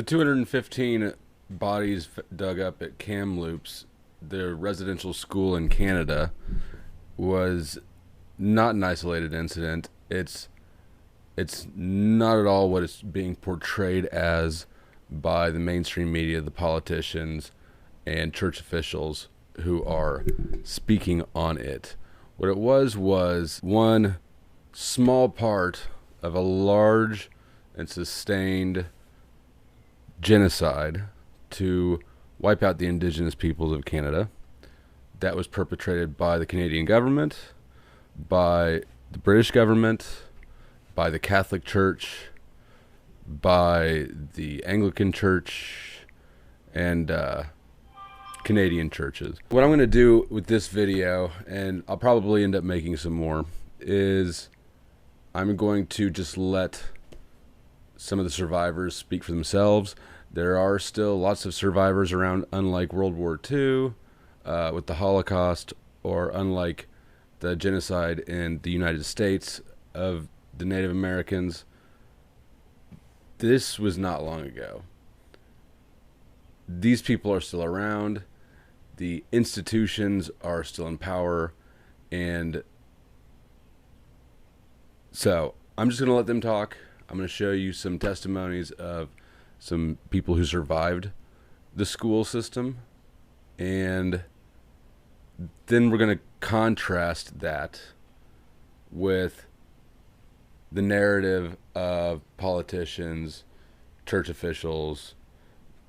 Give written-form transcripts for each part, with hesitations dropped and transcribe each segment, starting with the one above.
The 215 bodies dug up at Kamloops, the residential school in Canada, was not an isolated incident. It's not at all what it's being portrayed as by the mainstream media, the politicians, and church officials who are speaking on it. What it was one small part of a large and sustained genocide to wipe out the indigenous peoples of Canada that was perpetrated by the Canadian government, by the British government, by the Catholic Church, by the Anglican Church, and Canadian churches. What I'm going to do with this video, and I'll probably end up making some more, is I'm going to just let some of the survivors speak for themselves. There are still lots of survivors around, unlike World War II, with the Holocaust, or unlike the genocide in the United States of the Native Americans. This was not long ago. These people are still around. The institutions are still in power. And so I'm just going to let them talk. I'm going to show you some testimonies of some people who survived the school system. And then we're going to contrast that with the narrative of politicians, church officials,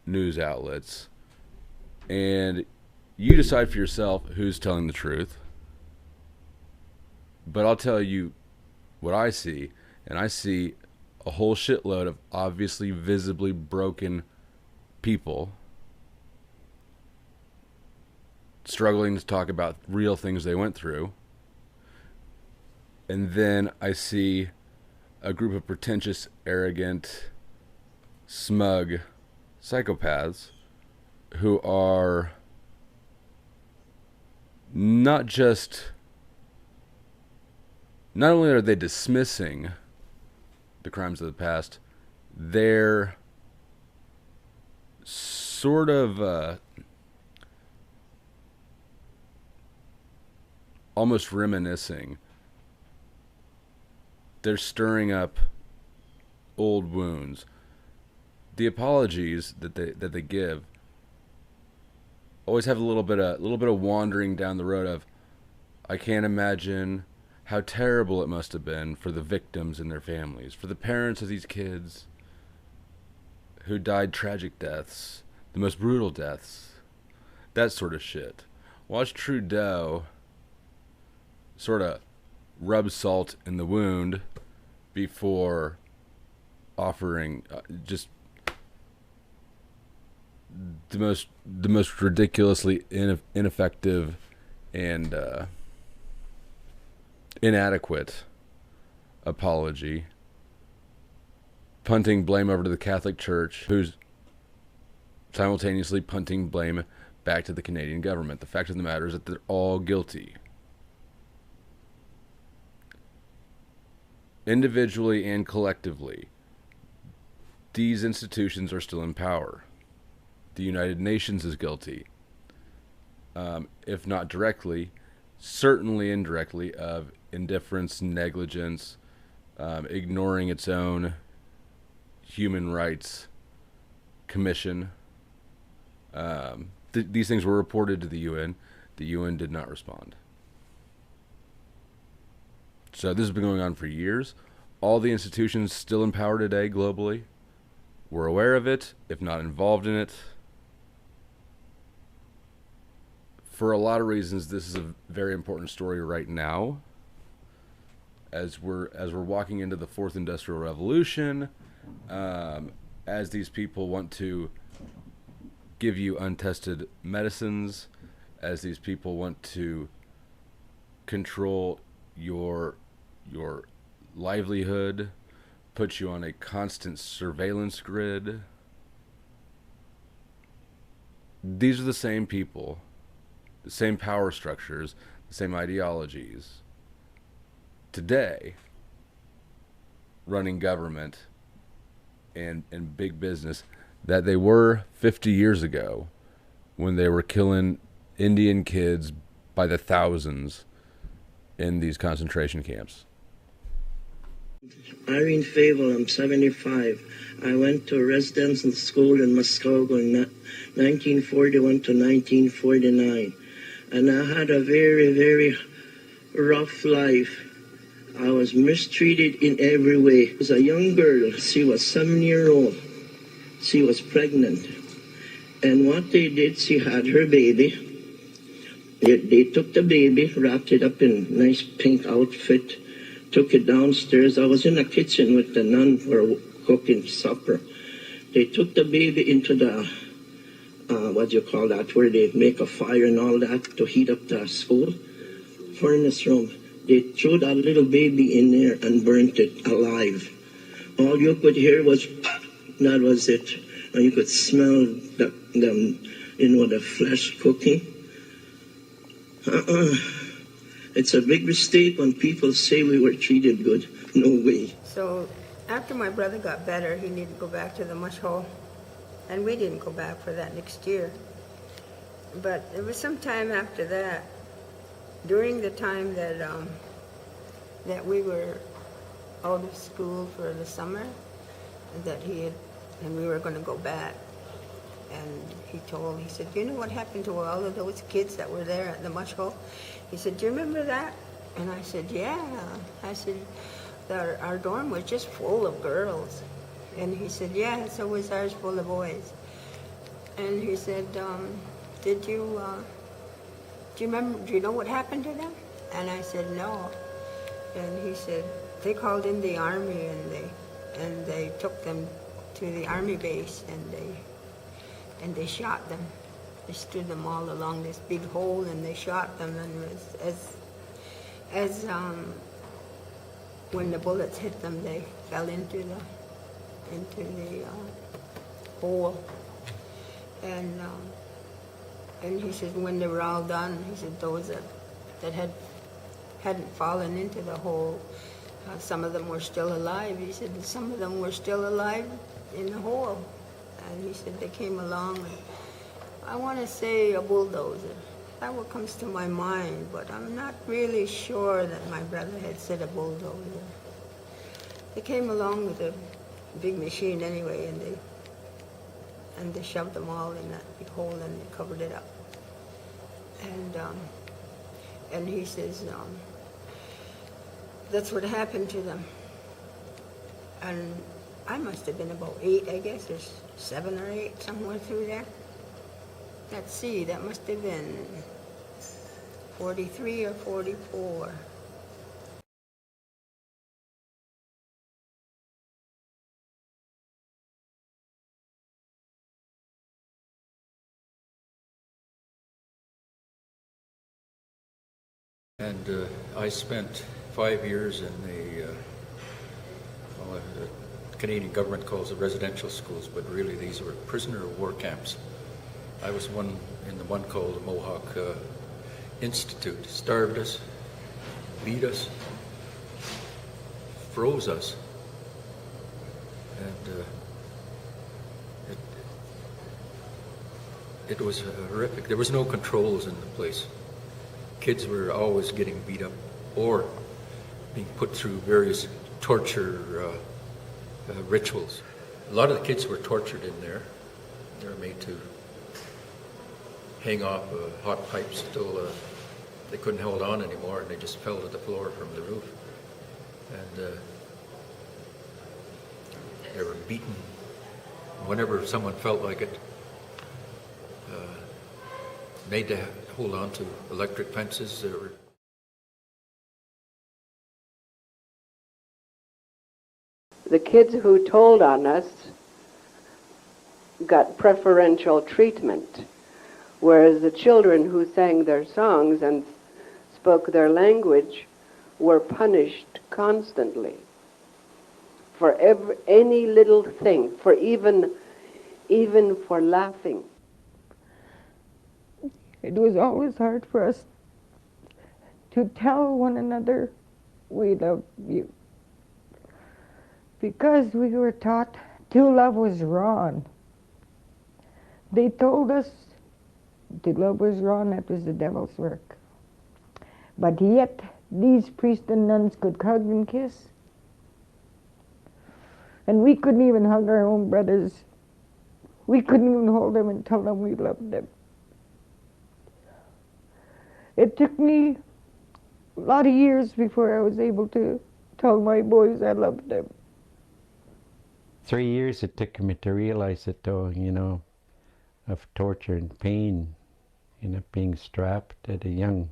news outlets. And you decide for yourself who's telling the truth. But I'll tell you what I see. And I see a whole shitload of obviously visibly broken people struggling to talk about real things they went through. And then I see a group of pretentious, arrogant, smug psychopaths who are not only are they dismissing the crimes of the past, they're sort of almost reminiscing. They're stirring up old wounds. The apologies that they give always have a little bit of wandering down the road of, I can't imagine how terrible it must have been for the victims and their families, for the parents of these kids who died tragic deaths, the most brutal deaths, that sort of shit. Watch Trudeau sort of rub salt in the wound before offering just the most ridiculously ineffective and inadequate apology, punting blame over to the Catholic Church, who's simultaneously punting blame back to the Canadian government. The fact of the matter is that they're all guilty, individually and collectively. These institutions are still in power. The United Nations is guilty, if not directly, certainly indirectly, of indifference, negligence, ignoring its own human rights commission. These things were reported to the UN. The UN did not respond. So this has been going on for years. All the institutions still in power today globally were aware of it, if not involved in it. For a lot of reasons, this is a very important story right now. As we're walking into the fourth industrial revolution, as these people want to give you untested medicines, as these people want to control your livelihood, put you on a constant surveillance grid. These are the same people, the same power structures, the same ideologies today running government and big business that they were 50 years ago when they were killing Indian kids by the thousands in these concentration camps. Irene Fable, I'm 75. I went to residential school in Muskogee in 1941 to 1949. And I had a very, very rough life. I was mistreated in every way. There was a young girl, she was 7-year-old. She was pregnant. And what they did, she had her baby. They took the baby, wrapped it up in a nice pink outfit, took it downstairs. I was in the kitchen with the nun for cooking supper. They took the baby into the, where they make a fire and all that to heat up the school furnace room. They threw that little baby in there and burnt it alive. All you could hear was, that was it. And you could smell the flesh cooking. It's a big mistake when people say we were treated good. No way. So after my brother got better, he needed to go back to the mush hole. And we didn't go back for that next year. But it was some time after that, during the time that that we were out of school for the summer, and we were going to go back. And he said, you know what happened to all of those kids that were there at the mush hole? He said, do you remember that? And I said, yeah. I said, our dorm was just full of girls. And he said, yeah, so was ours full of boys. And he said, do you remember, do you know what happened to them? And I said, no. And he said, they called in the army and they took them to the army base and they shot them. They stood them all along this big hole and they shot them, and as when the bullets hit them, they fell into the hole. And he said when they were all done, he said those that hadn't fallen into the hole, some of them were still alive. He said some of them were still alive in the hole. And he said they came along, I want to say a bulldozer. That's what comes to my mind, but I'm not really sure that my brother had said a bulldozer. They came along with a big machine anyway, and they shoved them all in that big hole and they covered it up. And he says, that's what happened to them. And I must have been about 8, I guess, or 7 or 8, somewhere through there. Let's see, that must have been 43 or 44. And I spent 5 years in the Canadian government calls it residential schools, but really these were prisoner of war camps. I was in the one called the Mohawk Institute. Starved us, beat us, froze us, and it was horrific. There was no controls in the place. Kids were always getting beat up or being put through various torture rituals. A lot of the kids were tortured in there. They were made to hang off hot pipes till they couldn't hold on anymore, and they just fell to the floor from the roof. And they were beaten whenever someone felt like it. Made to hold on to electric fences. The kids who told on us got preferential treatment, whereas the children who sang their songs and spoke their language were punished constantly for any little thing, for even for laughing. It was always hard for us to tell one another we love you, because we were taught to love was wrong. They told us the love was wrong, that was the devil's work. But yet, these priests and nuns could hug and kiss. And we couldn't even hug our own brothers. We couldn't even hold them and tell them we loved them. It took me a lot of years before I was able to tell my boys I loved them. 3 years it took me to realize it, though, of torture and pain, being strapped at a young.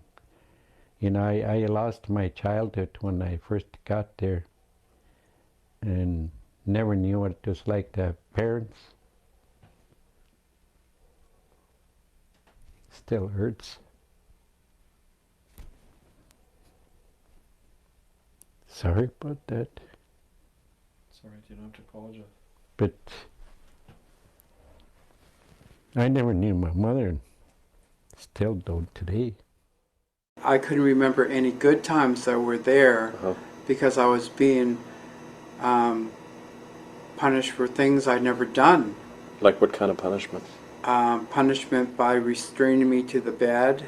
I lost my childhood when I first got there and never knew what it was like to have parents. Still hurts. Sorry about that. It's all right, you don't have to apologize. But I never knew my mother, and still don't today. I couldn't remember any good times that were there because I was being punished for things I'd never done. Like what kind of punishment? Punishment by restraining me to the bed,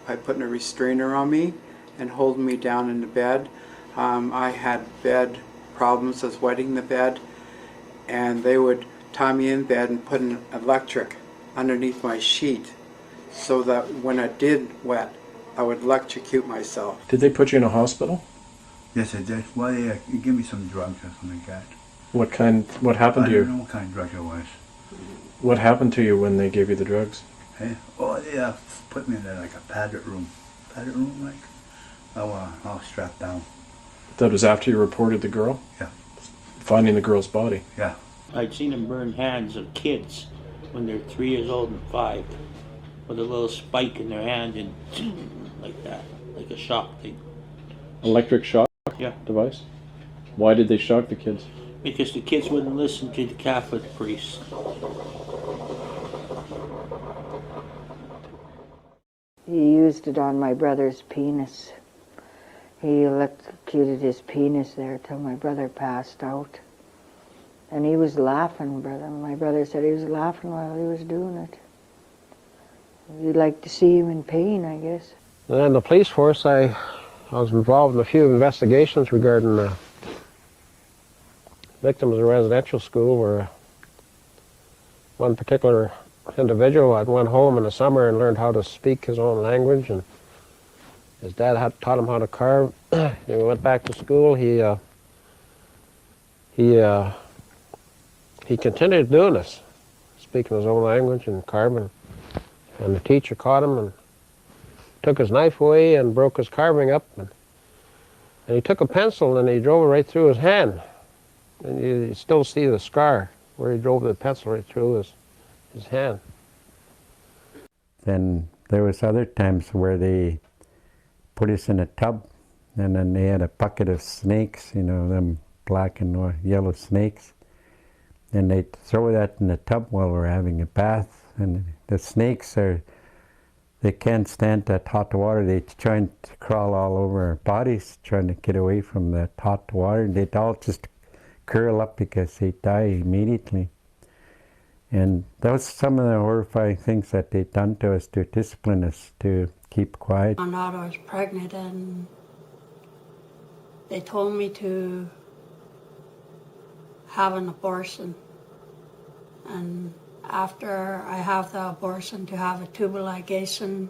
by putting a restrainer on me and holding me down in the bed. I had bed problems, as wetting the bed, and they would tie me in bed and put an electric underneath my sheet so that when it did wet, I would electrocute myself. Did they put you in a hospital? Yes, I did. Well, they gave me some drugs or something like that. What happened to you? I don't know what kind of drug it was. What happened to you when they gave you the drugs? Hey? Oh, they put me in like a padded room. Padded room, like? All strapped down. That was after you reported the girl? Yeah. Finding the girl's body? Yeah. I'd seen them burn hands of kids when they're 3 years old and 5 with a little spike in their hand and like that, like a shock thing. Electric shock Yeah. device? Why did they shock the kids? Because the kids wouldn't listen to the Catholic priests. He used it on my brother's penis. He electrocuted his penis there till my brother passed out. And he was laughing, brother. My brother said he was laughing while he was doing it. You'd like to see him in pain, I guess. And then the police force, I was involved in a few investigations regarding victims of residential school, where one particular individual had went home in the summer and learned how to speak his own language, and his dad had taught him how to carve. He went back to school. He continued doing this, speaking his own language and carving. And the teacher caught him and took his knife away and broke his carving up. And he took a pencil and he drove it right through his hand. And you still see the scar where he drove the pencil right through his hand. Then there was other times where they put us in a tub, and then they had a bucket of snakes, them black and yellow snakes. And they'd throw that in the tub while we're having a bath. And the snakes they can't stand that hot water. They try to crawl all over our bodies, trying to get away from that hot water. They'd all just curl up because they die immediately. And that was some of the horrifying things that they'd done to us to discipline us to keep quiet. I found out I was pregnant, and they told me to have an abortion. And after I have the abortion, to have a tubal ligation,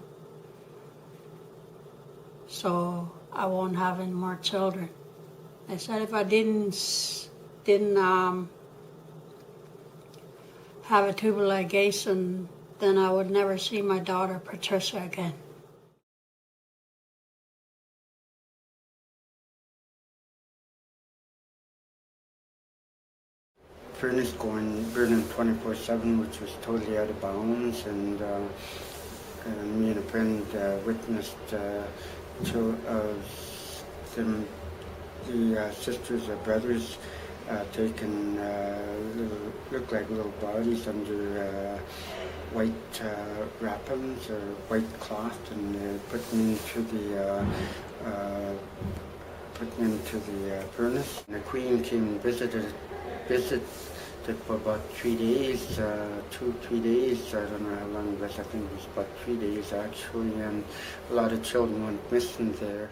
so I won't have any more children. They said if I didn't have a tubal ligation, then I would never see my daughter Patricia again. Furnace burning 24/7, which was totally out of bounds, and me and a friend witnessed the sisters or brothers taking look like little bodies under white wrappings or white cloth, and put them into the furnace. And the Queen came and visited it for about 3 days, 2-3 days. I don't know how long it was. I think it was about 3 days actually, and a lot of children went missing there.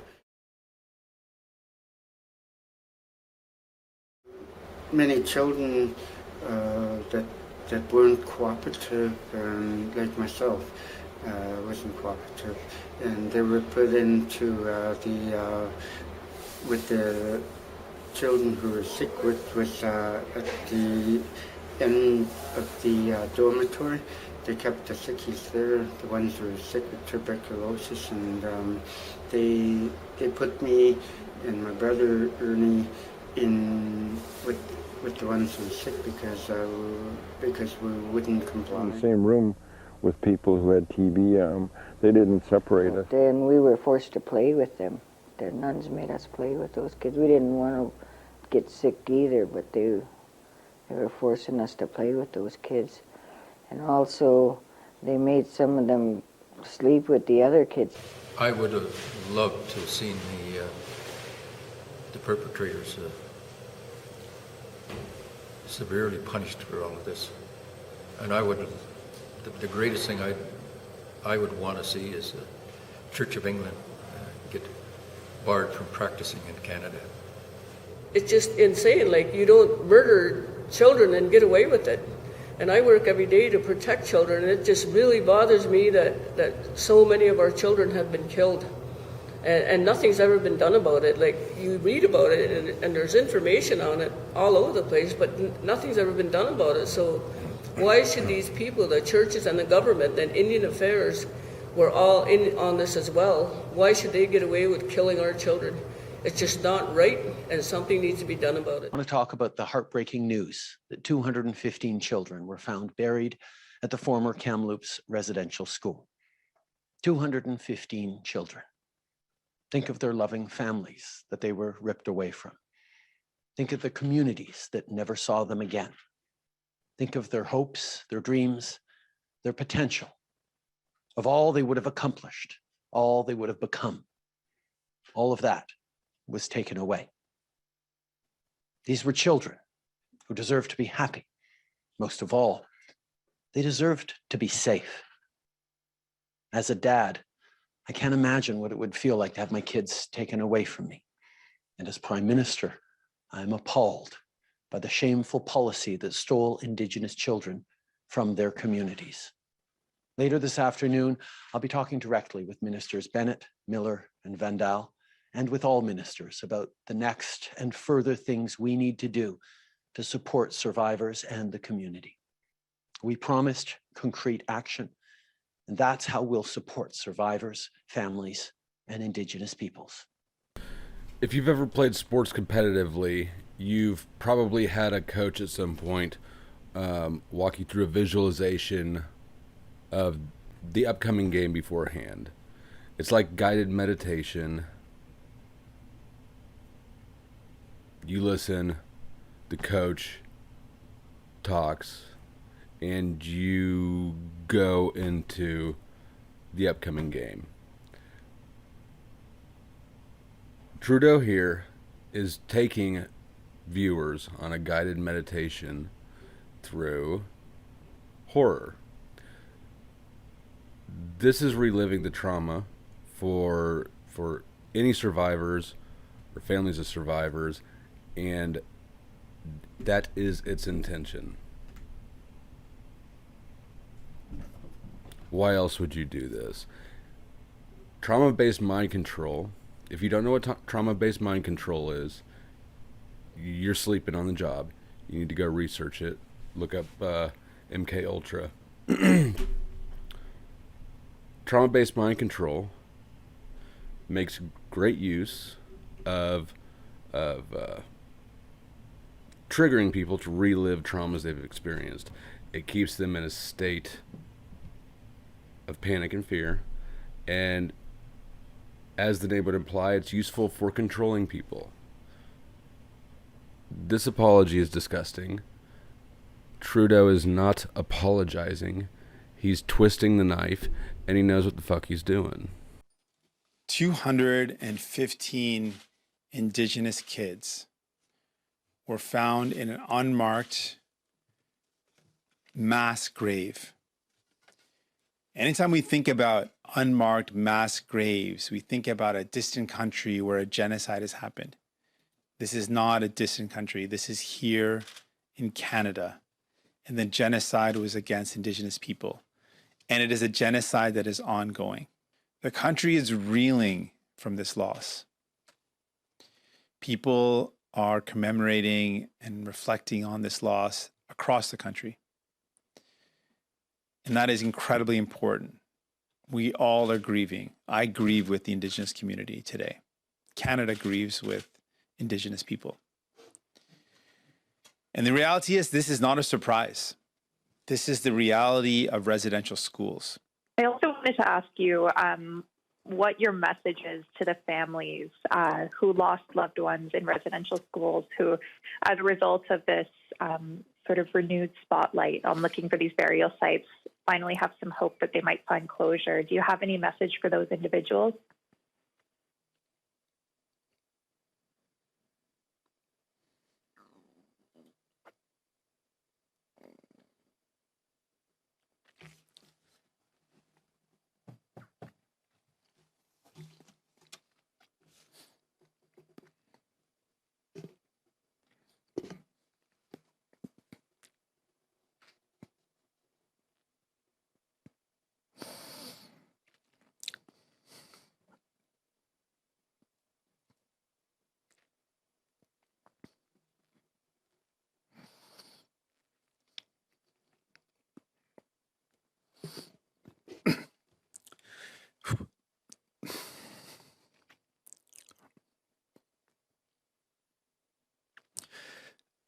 Many children that weren't cooperative, like myself, wasn't cooperative, and they were put into with the children who were sick with at the end of the dormitory. They kept the sickies there, the ones who were sick with tuberculosis, and they put me and my brother Ernie in with the ones who were sick because we wouldn't comply. In the same room with people who had TB, they didn't separate us. Then we were forced to play with them. The nuns made us play with those kids. We didn't want to get sick either, but they were forcing us to play with those kids. And also, they made some of them sleep with the other kids. I would have loved to have seen the perpetrators severely punished for all of this. And the greatest thing I would want to see is the Church of England get barred from practicing in Canada. It's just insane. Like, you don't murder children and get away with it. And I work every day to protect children, and it just really bothers me that so many of our children have been killed. And nothing's ever been done about it. Like, you read about it, and there's information on it all over the place, but nothing's ever been done about it. So why should these people, the churches and the government and Indian Affairs, were all in on this as well, why should they get away with killing our children? It's just not right, and something needs to be done about it. I want to talk about the heartbreaking news that 215 children were found buried at the former Kamloops residential school. 215 children. Think of their loving families that they were ripped away from. Think of the communities that never saw them again. Think of their hopes, their dreams, their potential, of all they would have accomplished, all they would have become. All of that was taken away. These were children who deserved to be happy. Most of all, they deserved to be safe. As a dad, I can't imagine what it would feel like to have my kids taken away from me. And as Prime Minister, I'm appalled by the shameful policy that stole Indigenous children from their communities. Later this afternoon, I'll be talking directly with Ministers Bennett, Miller, and Vandal, and with all ministers about the next and further things we need to do to support survivors and the community. We promised concrete action, and that's how we'll support survivors, families, and Indigenous peoples. If you've ever played sports competitively, you've probably had a coach at some point walk you through a visualization of the upcoming game beforehand. It's like guided meditation. You listen, the coach talks, and you go into the upcoming game. Trudeau here is taking viewers on a guided meditation through horror. This is reliving the trauma for any survivors or families of survivors, and that is its intention. Why else would you do this? Trauma-based mind control. If you don't know what trauma-based mind control is, you're sleeping on the job. You need to go research it. Look up MK Ultra. Trauma-based mind control makes great use of triggering people to relive traumas they've experienced. It keeps them in a state of panic and fear, and as the name would imply, it's useful for controlling people. This apology is disgusting. Trudeau is not apologizing. He's twisting the knife, and he knows what the fuck he's doing. 215 Indigenous kids were found in an unmarked mass grave. Anytime we think about unmarked mass graves, we think about a distant country where a genocide has happened. This is not a distant country. This is here in Canada. And the genocide was against Indigenous people. And it is a genocide that is ongoing. The country is reeling from this loss. People are commemorating and reflecting on this loss across the country. And that is incredibly important. We all are grieving. I grieve with the Indigenous community today. Canada grieves with Indigenous people. And the reality is, this is not a surprise. This is the reality of residential schools. I also wanted to ask you what your message is to the families who lost loved ones in residential schools, who, as a result of this sort of renewed spotlight on looking for these burial sites, finally have some hope that they might find closure. Do you have any message for those individuals?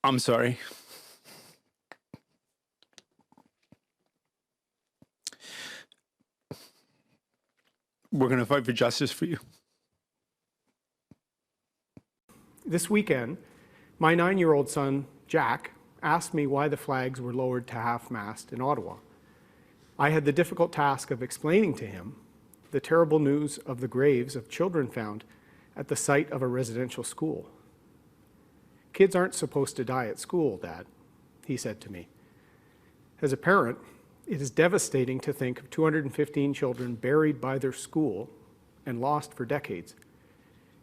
I'm sorry. We're going to fight for justice for you. This weekend, my 9-year-old son, Jack, asked me why the flags were lowered to half-mast in Ottawa. I had the difficult task of explaining to him the terrible news of the graves of children found at the site of a residential school. "Kids aren't supposed to die at school, Dad," he said to me. As a parent, it is devastating to think of 215 children buried by their school and lost for decades.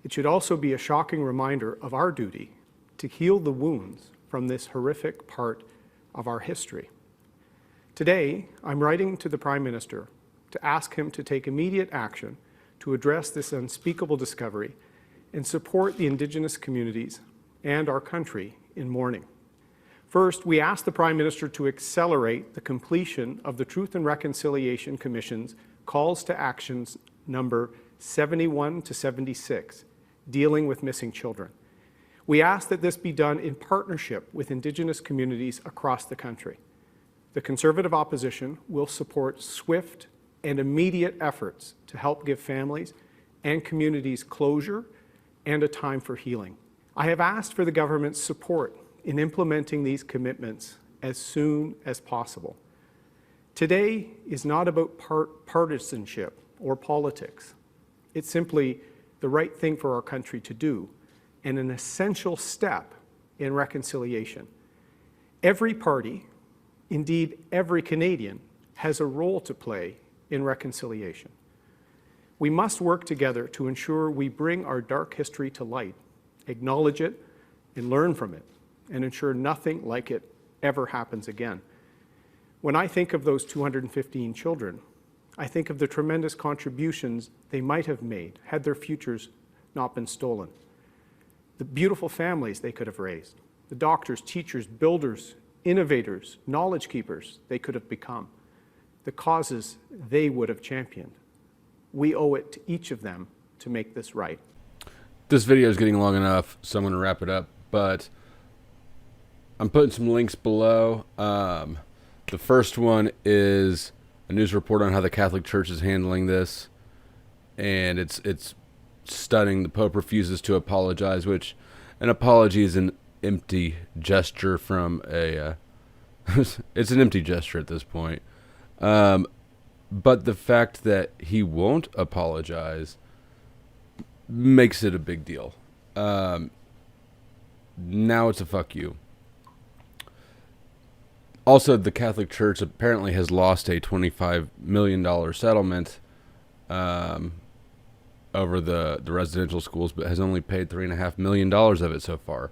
It should also be a shocking reminder of our duty to heal the wounds from this horrific part of our history. Today, I'm writing to the Prime Minister to ask him to take immediate action to address this unspeakable discovery and support the Indigenous communities and our country in mourning. First, we ask the Prime Minister to accelerate the completion of the Truth and Reconciliation Commission's calls to actions number 71 to 76, dealing with missing children. We ask that this be done in partnership with Indigenous communities across the country. The Conservative opposition will support swift and immediate efforts to help give families and communities closure and a time for healing. I have asked for the government's support in implementing these commitments as soon as possible. Today is not about partisanship or politics. It's simply the right thing for our country to do and an essential step in reconciliation. Every party, indeed every Canadian, has a role to play in reconciliation. We must work together to ensure we bring our dark history to light, acknowledge it, and learn from it, and ensure nothing like it ever happens again. When I think of those 215 children, I think of the tremendous contributions they might have made had their futures not been stolen. The beautiful families they could have raised, the doctors, teachers, builders, innovators, knowledge keepers they could have become, the causes they would have championed. We owe it to each of them to make this right. This video is getting long enough, so I'm going to wrap it up, but I'm putting some links below. The first one is a news report on how the Catholic Church is handling this, and it's stunning. The Pope refuses to apologize, which an apology is an empty gesture from a it's an empty gesture at this point. But the fact that he won't apologize makes it a big deal. Now it's a fuck you. Also, the Catholic Church apparently has lost a $25 million settlement over the residential schools, but has only paid $3.5 million of it so far,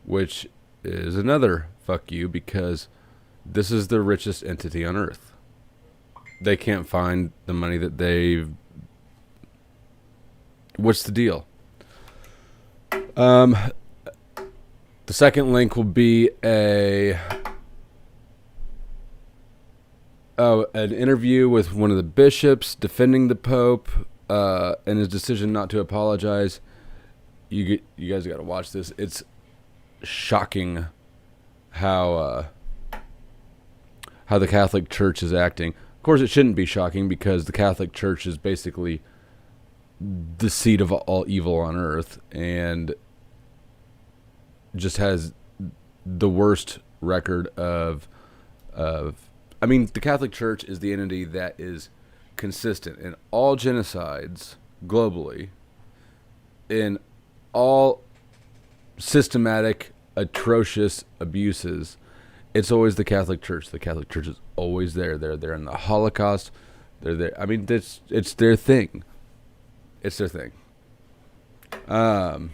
which is another fuck you, because this is the richest entity on earth. They can't find the money that they've... What's the deal? The second link will be an interview with one of the bishops defending the Pope and his decision not to apologize. You guys got to watch this. It's shocking how the Catholic Church is acting. Of course, it shouldn't be shocking, because the Catholic Church is basically the seat of all evil on earth, and just has the worst record of I mean, the Catholic Church is the entity that is consistent in all genocides globally, in all systematic, atrocious abuses. It's always the Catholic Church. The Catholic Church is always there. They're there in the Holocaust. They're there. I mean, it's their thing. It's their thing. So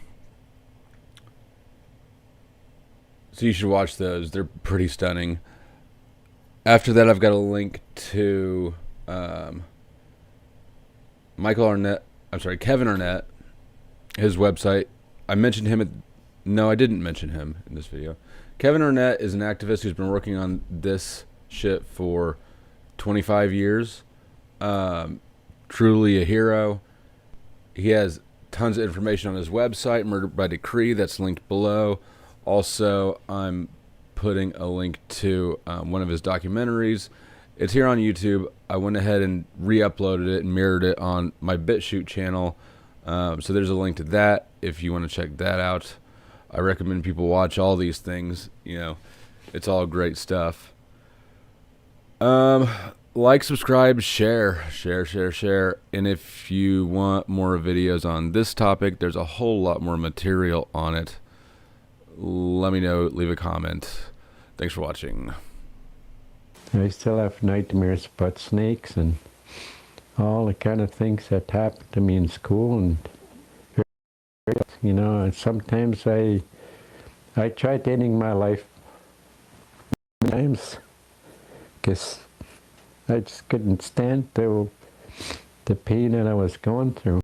you should watch those. They're pretty stunning. After that, I've got a link to Kevin Arnett, his website. I mentioned him no, I didn't mention him in this video. Kevin Arnett is an activist who's been working on this shit for 25 years. Truly a hero. He has tons of information on his website, Murder by Decree, that's linked below. Also, I'm putting a link to one of his documentaries. It's here on YouTube. I went ahead and re-uploaded it and mirrored it on my BitChute channel. So there's a link to that if you want to check that out. I recommend people watch all these things. You know, it's all great stuff. Like, subscribe, share. And if you want more videos on this topic, there's a whole lot more material on it. Let me know, leave a comment. Thanks for watching. I still have nightmares about snakes and all the kind of things that happened to me in school, and you know, and sometimes I tried ending my life times because I just couldn't stand the pain that I was going through.